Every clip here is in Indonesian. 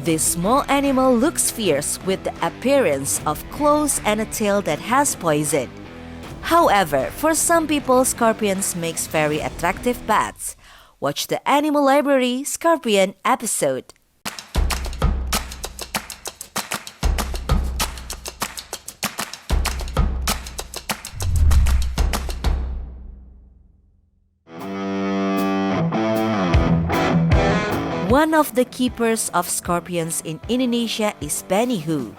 This small animal looks fierce with the appearance of claws and a tail that has poison. However, for some people, scorpions makes very attractive pets. Watch the Animal Library Scorpion episode. One of the keepers of scorpions in Indonesia is Benny Hu.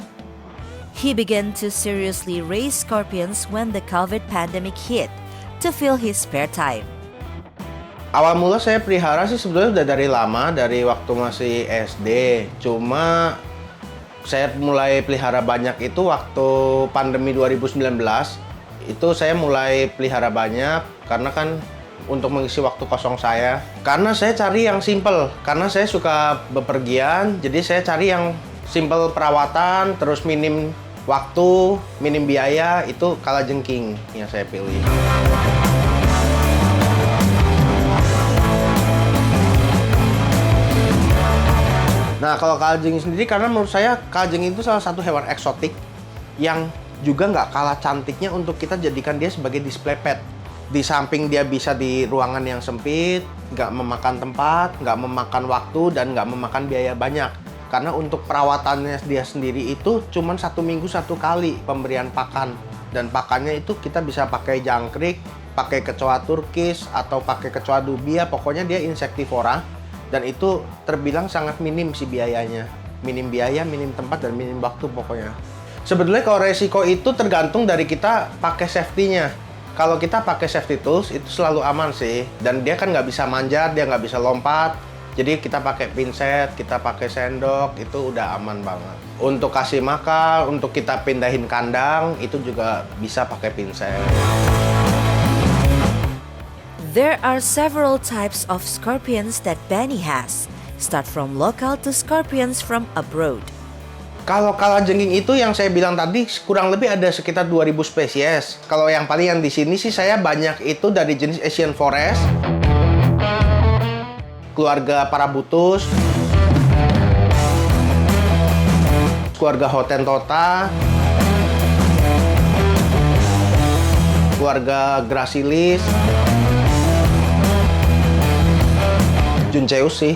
He began to seriously raise scorpions when the COVID pandemic hit to fill his spare time. Awal mula saya pelihara sih sebetulnya udah dari lama, dari waktu masih SD. Cuma saya mulai pelihara banyak itu waktu pandemi 2019. Itu saya mulai pelihara banyak karena kan untuk mengisi waktu kosong saya. Karena saya cari yang simple, karena saya suka bepergian, jadi saya cari yang simple perawatan, terus minim waktu, minim biaya, itu kalajengking yang saya pilih. Nah, kalau kalajengking sendiri, karena menurut saya kalajengking itu salah satu hewan eksotik yang juga nggak kalah cantiknya untuk kita jadikan dia sebagai display pet. Di samping dia bisa di ruangan yang sempit, nggak memakan tempat, nggak memakan waktu, dan nggak memakan biaya banyak. Karena untuk perawatannya dia sendiri itu cuma 1 minggu 1 kali pemberian pakan. Dan pakannya itu kita bisa pakai jangkrik, pakai kecoa turkis, atau pakai kecoa dubia, pokoknya dia insektivora. Dan itu terbilang sangat minim sih biayanya. Minim biaya, minim tempat, dan minim waktu pokoknya. Sebetulnya kalau resiko itu tergantung dari kita pakai safety-nya. Kalau kita pakai safety tools itu selalu aman sih, dan dia kan nggak bisa manjat, dia nggak bisa lompat. Jadi kita pakai pinset, kita pakai sendok, itu udah aman banget. Untuk kasih makan, untuk kita pindahin kandang, itu juga bisa pakai pinset. There are several types of scorpions that Benny has. Start from local to scorpions from abroad. Kalau kalajengking itu yang saya bilang tadi kurang lebih ada sekitar 2000 spesies. Kalau yang paling yang di sini sih saya banyak itu dari jenis Asian Forest, keluarga Parabutus, keluarga Hotentota, keluarga Gracilis, Junceus sih.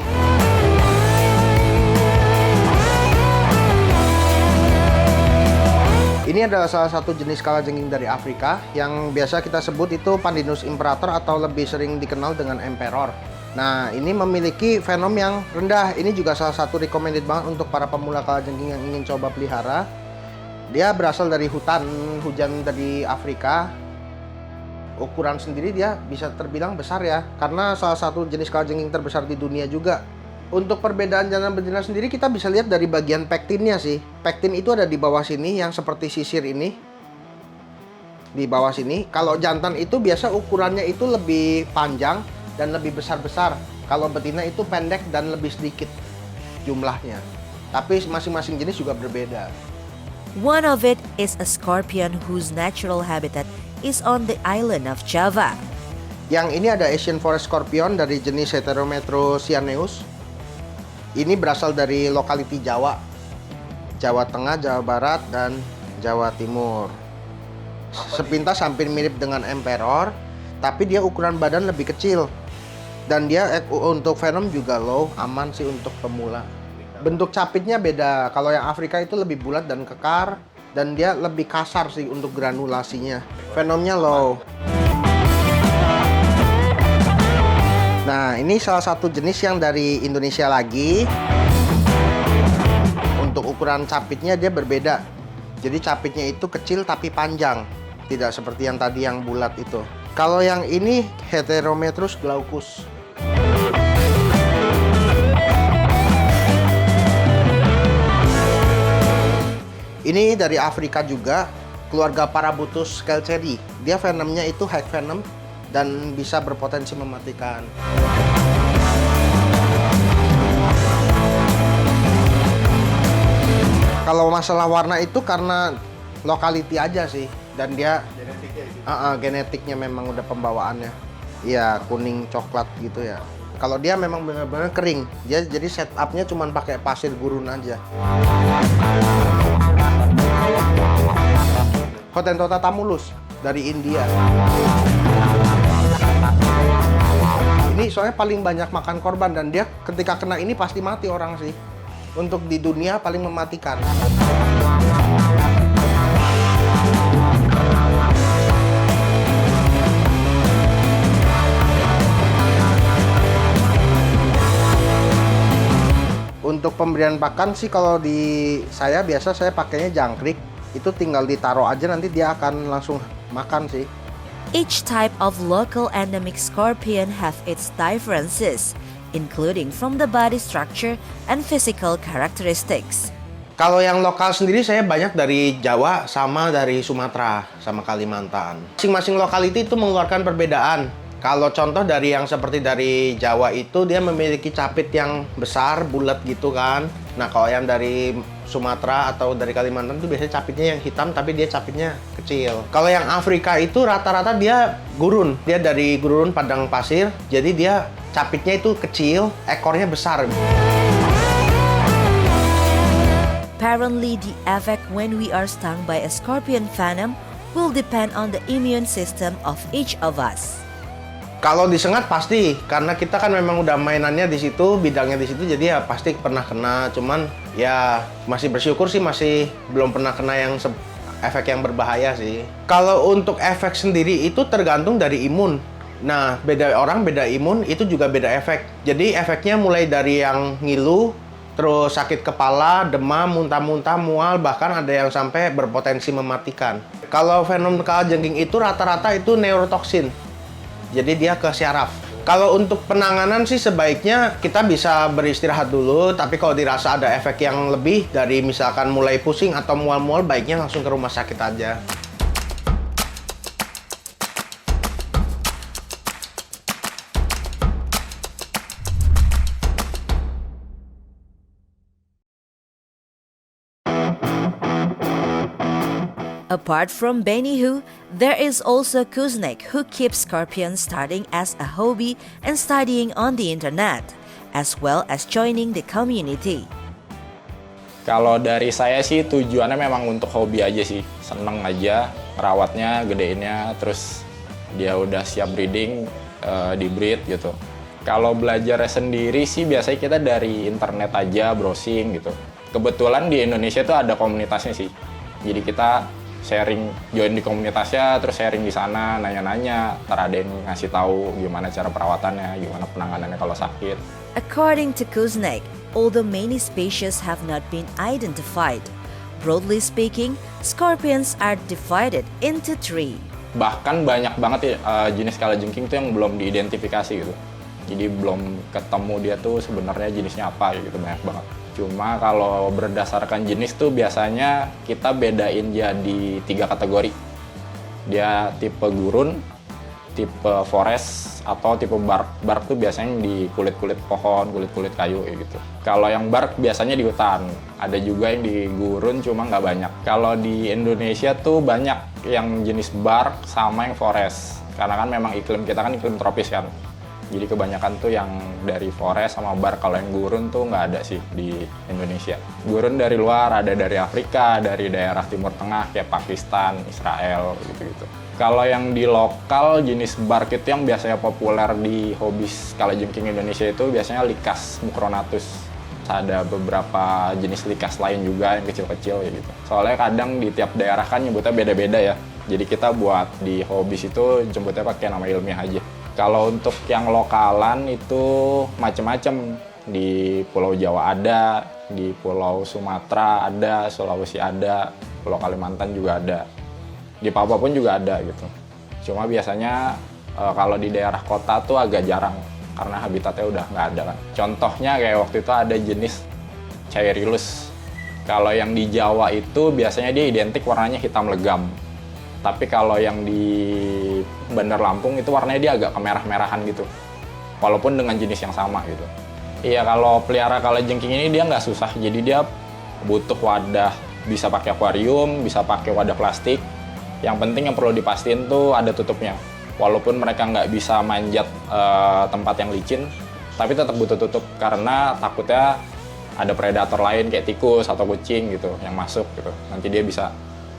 Ini adalah salah satu jenis kalajengking dari Afrika yang biasa kita sebut itu Pandinus imperator atau lebih sering dikenal dengan emperor. Nah, ini memiliki venom yang rendah. Ini juga salah satu recommended banget untuk para pemula kalajengking yang ingin coba pelihara. Dia berasal dari hutan hujan dari Afrika. Ukuran sendiri dia bisa terbilang besar ya, karena salah satu jenis kalajengking terbesar di dunia juga. Untuk perbedaan jantan betina sendiri kita bisa lihat dari bagian pektinnya sih. Pektin itu ada di bawah sini yang seperti sisir ini. Di bawah sini. Kalau jantan itu biasa ukurannya itu lebih panjang dan lebih besar-besar. Kalau betina itu pendek dan lebih sedikit jumlahnya. Tapi masing-masing jenis juga berbeda. One of it is a scorpion whose natural habitat is on the island of Java. Yang ini ada Asian Forest Scorpion dari jenis Heterometrus cyaneus. Ini berasal dari lokaliti Jawa, Jawa Tengah, Jawa Barat, dan Jawa Timur. Sepintas hampir mirip dengan emperor, tapi dia ukuran badan lebih kecil. Dan dia untuk venom juga low, aman sih untuk pemula. Bentuk capitnya beda, kalau yang Afrika itu lebih bulat dan kekar, dan dia lebih kasar sih untuk granulasinya. Venomnya low. Nah, ini salah satu jenis yang dari Indonesia lagi. Untuk ukuran capitnya dia berbeda. Jadi capitnya itu kecil tapi panjang. Tidak seperti yang tadi yang bulat itu. Kalau yang ini Heterometrus glaucus. Ini dari Afrika juga, keluarga Parabutus skelceri. Dia venomnya itu high venom dan bisa berpotensi mematikan. Kalau masalah warna itu karena lokality aja sih, dan dia genetiknya memang udah pembawaannya. Iya, kuning coklat gitu ya. Kalau dia memang benar-benar kering, dia jadi setupnya cuma pakai pasir gurun aja. Hottentotta tamulus dari India. Ini soalnya paling banyak makan korban dan dia ketika kena ini pasti mati orang sih. Untuk di dunia paling mematikan. Untuk pemberian pakan sih kalau di saya biasa saya pakainya jangkrik. Itu tinggal ditaruh aja nanti dia akan langsung makan sih. Each type of local endemic scorpion have its differences, including from the body structure and physical characteristics. Kalau yang lokal sendiri saya banyak dari Jawa sama dari Sumatera sama Kalimantan. Masing-masing lokality itu mengeluarkan perbedaan. Kalau contoh dari yang seperti dari Jawa itu dia memiliki capit yang besar, bulat gitu kan. Nah kalau yang dari Sumatera atau dari Kalimantan itu biasanya capitnya yang hitam tapi dia capitnya kecil. Kalau yang Afrika itu rata-rata dia gurun. Dia dari gurun padang pasir, jadi dia capitnya itu kecil, ekornya besar. Apparently, the effect when we are stung by a scorpion venom will depend on the immune system of each of us. Kalau disengat pasti, karena kita kan memang udah mainannya di situ, bidangnya di situ, jadi ya pasti pernah kena. Cuman ya masih bersyukur sih masih belum pernah kena yang efek yang berbahaya sih. Kalau untuk efek sendiri itu tergantung dari imun. Nah, beda orang beda imun itu juga beda efek. Jadi efeknya mulai dari yang ngilu, terus sakit kepala, demam, muntah-muntah, mual, bahkan ada yang sampai berpotensi mematikan. Kalau venom kalajengking itu rata-rata itu neurotoksin. Jadi dia ke syaraf. Kalau untuk penanganan sih sebaiknya kita bisa beristirahat dulu, tapi kalau dirasa ada efek yang lebih dari misalkan mulai pusing atau mual-mual, baiknya langsung ke rumah sakit aja. Apart from Benihu, there is also Kuznek who keeps scorpions starting as a hobby and studying on the internet, as well as joining the community. Kalau dari saya sih tujuannya memang untuk hobi aja sih, seneng aja merawatnya, gedeinnya, terus dia udah siap breeding, di breed gitu. Kalau belajarnya sendiri sih biasanya kita dari internet aja browsing gitu. Kebetulan di Indonesia tuh ada komunitasnya sih, jadi kita sharing, join di komunitasnya, terus sharing di sana, nanya-nanya, ntar ada yang ngasih tahu gimana cara perawatannya, gimana penanganannya kalau sakit. According to Kuznek, although many species have not been identified, broadly speaking, scorpions are divided into 3. Bahkan banyak banget ya, jenis kalajengking tuh yang belum diidentifikasi gitu. Jadi belum ketemu dia tuh sebenarnya jenisnya apa gitu, banyak banget. Cuma kalau berdasarkan jenis tuh biasanya kita bedain jadi 3 kategori. Dia tipe gurun, tipe forest, atau tipe bark. Bark tuh biasanya di kulit-kulit pohon, kulit-kulit kayu gitu. Kalau yang bark biasanya di hutan. Ada juga yang di gurun cuma nggak banyak. Kalau di Indonesia tuh banyak yang jenis bark sama yang forest. Karena kan memang iklim kita kan iklim tropis kan. Jadi kebanyakan tuh yang dari forest sama bark. Kalau yang gurun tuh nggak ada sih di Indonesia. Gurun dari luar, ada dari Afrika, dari daerah Timur Tengah kayak Pakistan, Israel, gitu-gitu. Kalau yang di lokal, jenis bark itu yang biasanya populer di hobis kalajengking Indonesia itu biasanya Lycas mucronatus. Ada beberapa jenis Lycas lain juga yang kecil-kecil ya gitu. Soalnya kadang di tiap daerah kan nyebutnya beda-beda ya. Jadi kita buat di hobis itu jemputnya pakai nama ilmiah aja. Kalau untuk yang lokalan itu macam-macam. Di Pulau Jawa ada, di Pulau Sumatera ada, Sulawesi ada, Pulau Kalimantan juga ada. Di Papua pun juga ada gitu. Cuma biasanya kalau di daerah kota tuh agak jarang karena habitatnya udah nggak ada kan. Contohnya kayak waktu itu ada jenis Caerilus. Kalau yang di Jawa itu biasanya dia identik warnanya hitam legam. Tapi kalau yang di Bandar Lampung itu warnanya dia agak kemerah-merahan gitu. Walaupun dengan jenis yang sama gitu. Iya, kalau pelihara kalajengking ini dia nggak susah. Jadi dia butuh wadah, bisa pakai akuarium, bisa pakai wadah plastik. Yang penting yang perlu dipastiin tuh ada tutupnya. Walaupun mereka nggak bisa manjat tempat yang licin, tapi tetap butuh tutup karena takutnya ada predator lain kayak tikus atau kucing gitu yang masuk gitu. Nanti dia bisa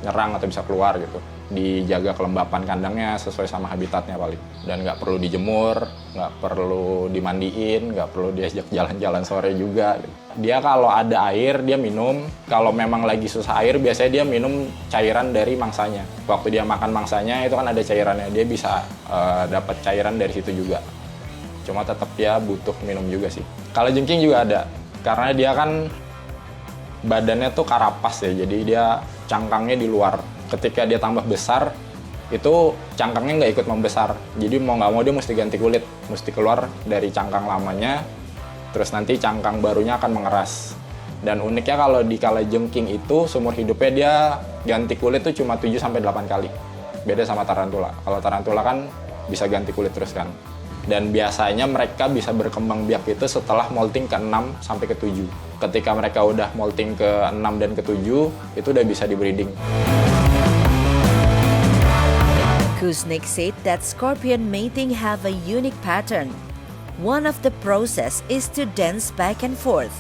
nyerang atau bisa keluar gitu. Dijaga kelembapan kandangnya sesuai sama habitatnya paling. Dan nggak perlu dijemur, nggak perlu dimandiin, nggak perlu diajak jalan-jalan sore juga gitu. Dia kalau ada air dia minum, kalau memang lagi susah air biasanya dia minum cairan dari mangsanya. Waktu dia makan mangsanya itu kan ada cairannya, dia bisa dapat cairan dari situ juga. Cuma tetap ya butuh minum juga sih. Kalau jengking juga ada, karena dia kan badannya tuh karapas ya, jadi dia cangkangnya di luar. Ketika dia tambah besar, itu cangkangnya nggak ikut membesar. Jadi mau nggak mau dia mesti ganti kulit, mesti keluar dari cangkang lamanya, terus nanti cangkang barunya akan mengeras. Dan uniknya kalau di kalajengking itu, seumur hidupnya dia ganti kulit tuh cuma 7-8 kali. Beda sama tarantula. Kalau tarantula kan bisa ganti kulit terus kan. Dan biasanya mereka bisa berkembang biak itu setelah molting ke-6 sampai ke-7. Ketika mereka udah molting ke-6 dan ke-7, itu udah bisa di-breeding. Kuznick said that scorpion mating have a unique pattern. One of the process is to dance back and forth.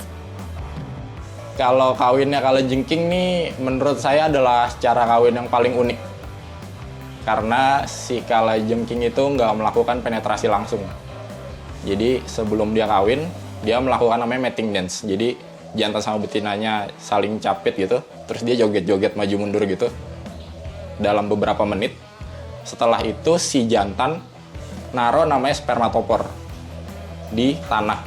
Kalau kawinnya kalajengking nih, menurut saya adalah cara kawin yang paling unik. Karena si kalajengking itu nggak melakukan penetrasi langsung. Jadi sebelum dia kawin, dia melakukan namanya mating dance. Jadi jantan sama betinanya saling capit gitu, terus dia joget-joget maju mundur gitu dalam beberapa menit. Setelah itu si jantan naruh namanya spermatopor di tanah.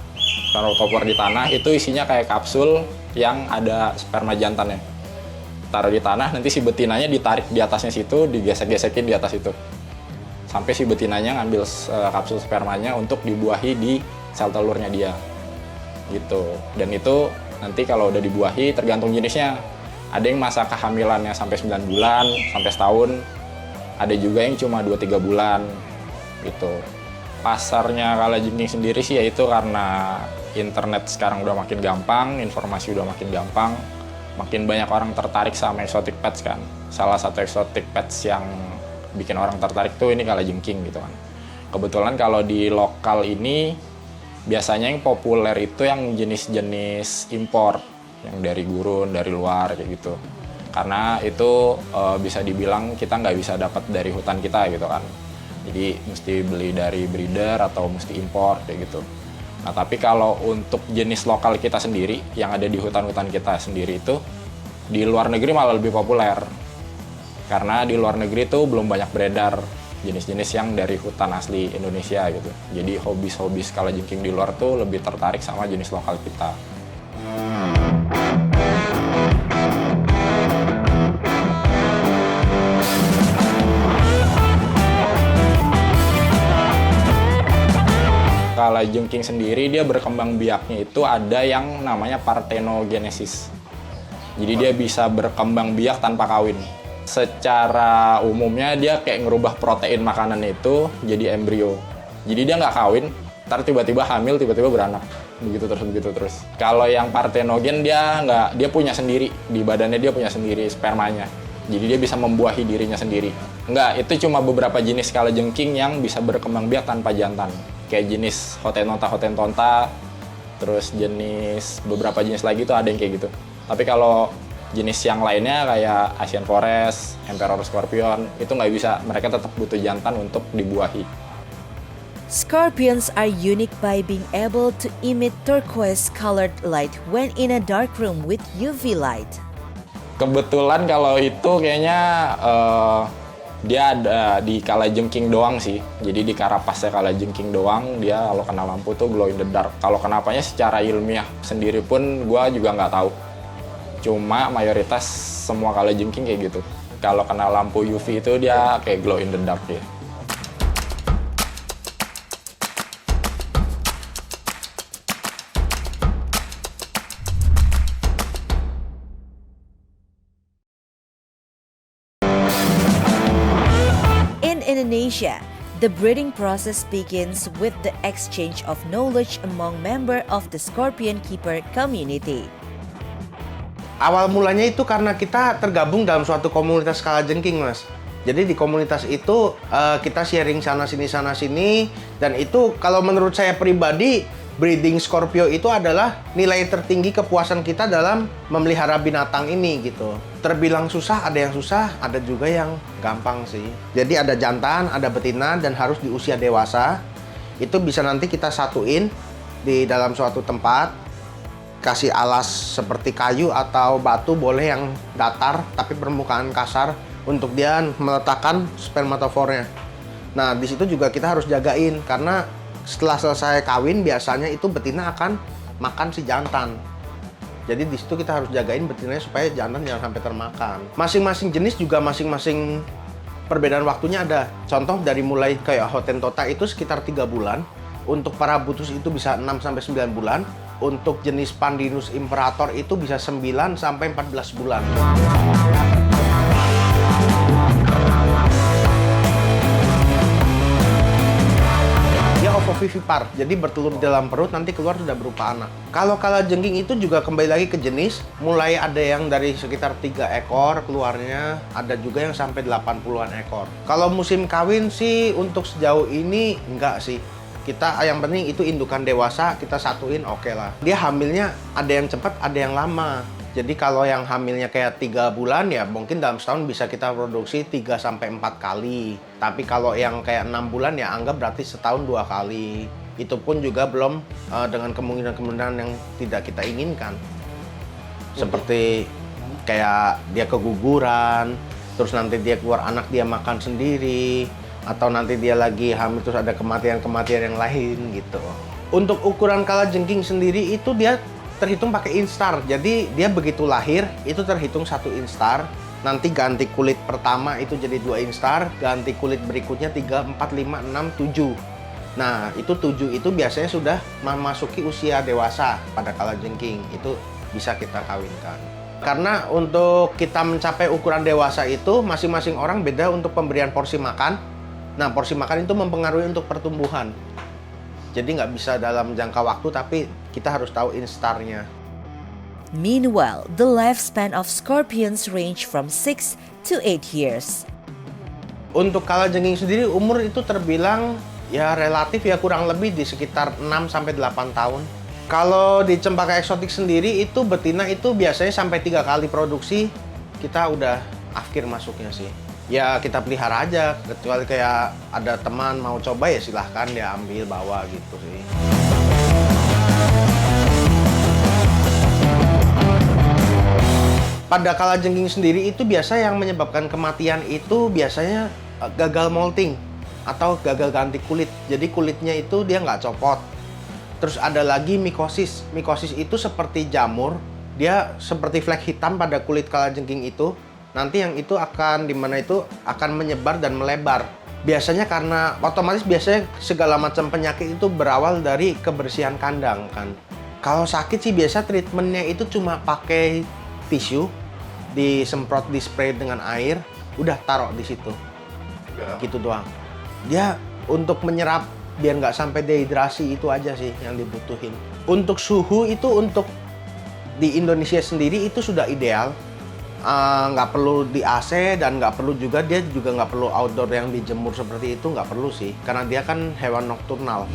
Spermatopor di tanah itu isinya kayak kapsul yang ada sperma jantannya. Taruh di tanah, nanti si betinanya ditarik di atasnya situ, digesek-gesekin di atas itu. Sampai si betinanya ngambil kapsul spermanya untuk dibuahi di sel telurnya dia. Gitu. Dan itu nanti kalau udah dibuahi tergantung jenisnya. Ada yang masa kehamilannya sampai 9 bulan, sampai setahun. Ada juga yang cuma 2-3 bulan gitu. Pasarnya kalajengking sendiri sih yaitu karena internet sekarang udah makin gampang, informasi udah makin gampang, makin banyak orang tertarik sama exotic pets kan. Salah satu exotic pets yang bikin orang tertarik tuh ini kalajengking gitu kan. Kebetulan kalau di lokal ini biasanya yang populer itu yang jenis-jenis impor, yang dari gurun, dari luar kayak gitu. Karena itu bisa dibilang kita nggak bisa dapat dari hutan kita gitu kan. Jadi mesti beli dari breeder atau mesti impor kayak gitu. Nah tapi kalau untuk jenis lokal kita sendiri yang ada di hutan-hutan kita sendiri itu di luar negeri malah lebih populer. Karena di luar negeri itu belum banyak beredar jenis-jenis yang dari hutan asli Indonesia gitu. Jadi hobis-hobis kalajengking di luar tuh lebih tertarik sama jenis lokal kita. Kalajengking sendiri dia berkembang biaknya itu ada yang namanya parthenogenesis. Jadi dia bisa berkembang biak tanpa kawin. Secara umumnya dia kayak ngerubah protein makanan itu jadi embrio. Jadi dia nggak kawin, ntar tiba-tiba hamil, tiba-tiba beranak. Begitu terus. Kalau yang parthenogen dia nggak, dia punya sendiri, di badannya dia punya sendiri spermanya. Jadi dia bisa membuahi dirinya sendiri. Enggak, itu cuma beberapa jenis kalajengking yang bisa berkembang biak tanpa jantan. Kayak jenis hotentonta, terus jenis beberapa jenis lagi tuh ada yang kayak gitu. Tapi kalau jenis yang lainnya kayak Asian Forest, Emperor Scorpion, itu nggak bisa, mereka tetap butuh jantan untuk dibuahi. Scorpions are unique by being able to emit turquoise-colored light when in a dark room with UV light. Kebetulan kalau itu kayaknya dia ada di kalajengking doang sih. Jadi di karapasnya kalajengking doang, dia kalau kena lampu tuh glow in the dark. Kalau kenapanya secara ilmiah sendiri pun gue juga nggak tahu. Cuma mayoritas semua kalajengking kayak gitu. Kalau kena lampu UV itu dia kayak glow in the dark ya. In Indonesia, the breeding process begins with the exchange of knowledge among members of the scorpion keeper community. Awal mulanya itu karena kita tergabung dalam suatu komunitas kalajengking, Mas. Jadi di komunitas itu kita sharing sana sini dan itu kalau menurut saya pribadi breeding Scorpio itu adalah nilai tertinggi kepuasan kita dalam memelihara binatang ini gitu. Terbilang susah, ada yang susah, ada juga yang gampang sih. Jadi ada jantan, ada betina, dan harus di usia dewasa. Itu bisa nanti kita satuin di dalam suatu tempat, kasih alas seperti kayu atau batu, boleh yang datar tapi permukaan kasar untuk dia meletakkan spermatofornya. Nah, di situ juga kita harus jagain karena setelah selesai kawin biasanya itu betina akan makan si jantan. Jadi di situ kita harus jagain betinanya supaya jantan jangan sampai termakan. Masing-masing jenis juga masing-masing perbedaan waktunya ada. Contoh dari mulai kayak Hottentotta itu sekitar 3 bulan. Untuk Parabutus itu bisa 6-9 bulan. Untuk jenis Pandinus Imperator itu bisa 9-14 bulan. Ovovivipar, jadi bertelur di dalam perut, nanti keluar sudah berupa anak. Kalau kalajengking itu juga kembali lagi ke jenis, mulai ada yang dari sekitar 3 ekor keluarnya, ada juga yang sampai 80-an ekor. Kalau musim kawin sih untuk sejauh ini enggak sih. Kita yang penting itu indukan dewasa, kita satuin oke lah. Dia hamilnya ada yang cepat, ada yang lama. Jadi kalau yang hamilnya kayak 3 bulan ya mungkin dalam setahun bisa kita produksi 3-4 kali. Tapi kalau yang kayak 6 bulan ya anggap berarti setahun 2 kali. Itu pun juga belum dengan kemungkinan-kemungkinan yang tidak kita inginkan. Seperti kayak dia keguguran, terus nanti dia keluar anak dia makan sendiri, atau nanti dia lagi hamil terus ada kematian-kematian yang lain gitu. Untuk ukuran kalajengking sendiri itu dia terhitung pakai instar, jadi dia begitu lahir itu terhitung 1 instar, nanti ganti kulit pertama itu jadi 2 instar, ganti kulit berikutnya 3, 4, 5, 6, 7. Nah itu 7 itu biasanya sudah memasuki usia dewasa pada kalajengking, itu bisa kita kawinkan. Karena untuk kita mencapai ukuran dewasa itu masing-masing orang beda untuk pemberian porsi makan. Nah porsi makan itu mempengaruhi untuk pertumbuhan. Jadi nggak bisa dalam jangka waktu, tapi kita harus tahu instarnya. Meanwhile, the lifespan of scorpions range from 6 to 8 years. Untuk kalajengking sendiri umur itu terbilang ya relatif ya kurang lebih di sekitar 6-8 tahun. Kalau di cempaka eksotik sendiri itu betina itu biasanya sampai 3 kali produksi kita udah akhir masuknya sih. Ya kita pelihara aja, kecuali kayak ada teman mau coba ya silahkan dia ambil bawa gitu sih. Pada kalajengking sendiri itu biasa yang menyebabkan kematian itu biasanya gagal molting atau gagal ganti kulit. Jadi kulitnya itu dia nggak copot. Terus ada lagi mikosis. Mikosis itu seperti jamur, dia seperti flek hitam pada kulit kalajengking itu. Nanti yang itu akan menyebar dan melebar. Biasanya karena otomatis biasanya segala macam penyakit itu berawal dari kebersihan kandang kan. Kalau sakit sih biasa treatmentnya itu cuma pakai tisu, disemprot, di-spray dengan air, udah taruh di situ. Gitu doang. Dia untuk menyerap biar nggak sampai dehidrasi itu aja sih yang dibutuhin. Untuk suhu itu untuk di Indonesia sendiri itu sudah ideal. Nggak perlu di AC dan nggak perlu juga dia juga nggak perlu outdoor yang dijemur seperti itu, nggak perlu sih karena dia kan hewan nokturnal.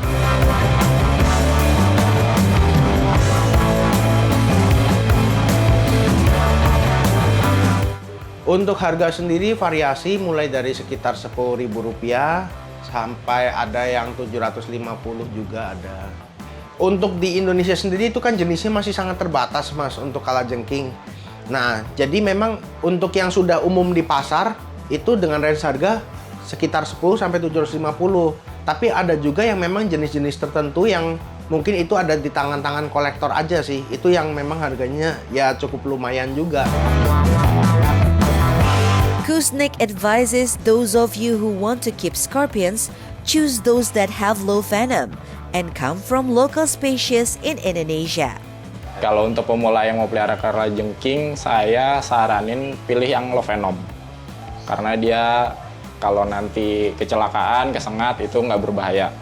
Untuk harga sendiri variasi mulai dari sekitar Rp10.000 sampai ada yang 750 juga ada. Untuk di Indonesia sendiri itu kan jenisnya masih sangat terbatas Mas untuk kalajengking. Nah, jadi memang untuk yang sudah umum di pasar itu dengan range harga sekitar 10 sampai 750. Tapi ada juga yang memang jenis-jenis tertentu yang mungkin itu ada di tangan-tangan kolektor aja sih. Itu yang memang harganya ya cukup lumayan juga. Kuznick advises those of you who want to keep scorpions, choose those that have low venom and come from local species in Indonesia. Kalau untuk pemula yang mau pelihara kalajengking, saya saranin pilih yang low venom. Karena dia kalau nanti kecelakaan, kesengat, itu nggak berbahaya.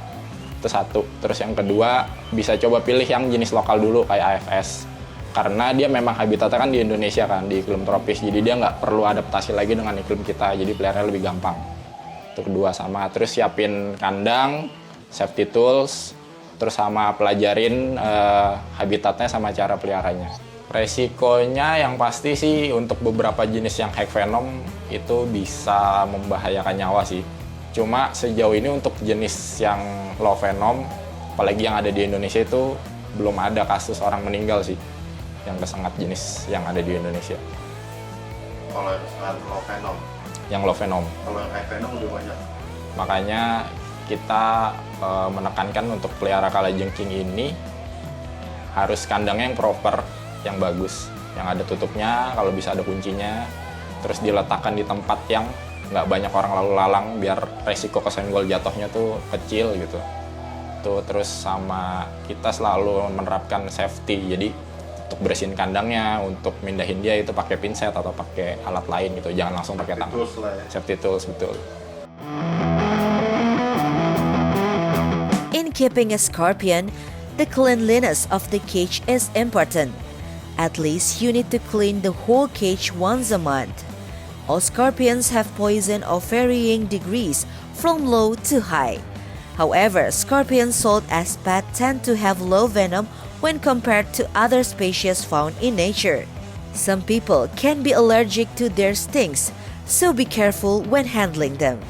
Itu satu. Terus yang kedua, bisa coba pilih yang jenis lokal dulu kayak AFS. Karena dia memang habitatnya kan di Indonesia kan, di iklim tropis. Jadi dia nggak perlu adaptasi lagi dengan iklim kita, jadi peliharanya lebih gampang. Itu kedua sama. Terus siapin kandang, safety tools, terus sama pelajarin habitatnya sama cara peliharanya. Resikonya yang pasti sih untuk beberapa jenis yang high venom itu bisa membahayakan nyawa sih. Cuma sejauh ini untuk jenis yang low venom, apalagi yang ada di Indonesia itu belum ada kasus orang meninggal sih yang kesengat jenis yang ada di Indonesia. Kalau yang low venom? Yang low venom. Kalau yang high venom lebih banyak? Makanya kita menekankan untuk pelihara kalajengking ini harus kandangnya yang proper, yang bagus, yang ada tutupnya, kalau bisa ada kuncinya, terus diletakkan di tempat yang nggak banyak orang lalu lalang biar resiko kesenggol jatuhnya tuh kecil gitu. Tuh terus sama kita selalu menerapkan safety, jadi untuk bersihin kandangnya, untuk mindahin dia itu pakai pinset atau pakai alat lain gitu, jangan langsung pakai tangan. Safety tools, betul. In keeping a scorpion, the cleanliness of the cage is important. At least you need to clean the whole cage once a month. All scorpions have poison of varying degrees from low to high. However, scorpions sold as pet tend to have low venom when compared to other species found in nature. Some people can be allergic to their stings, so be careful when handling them.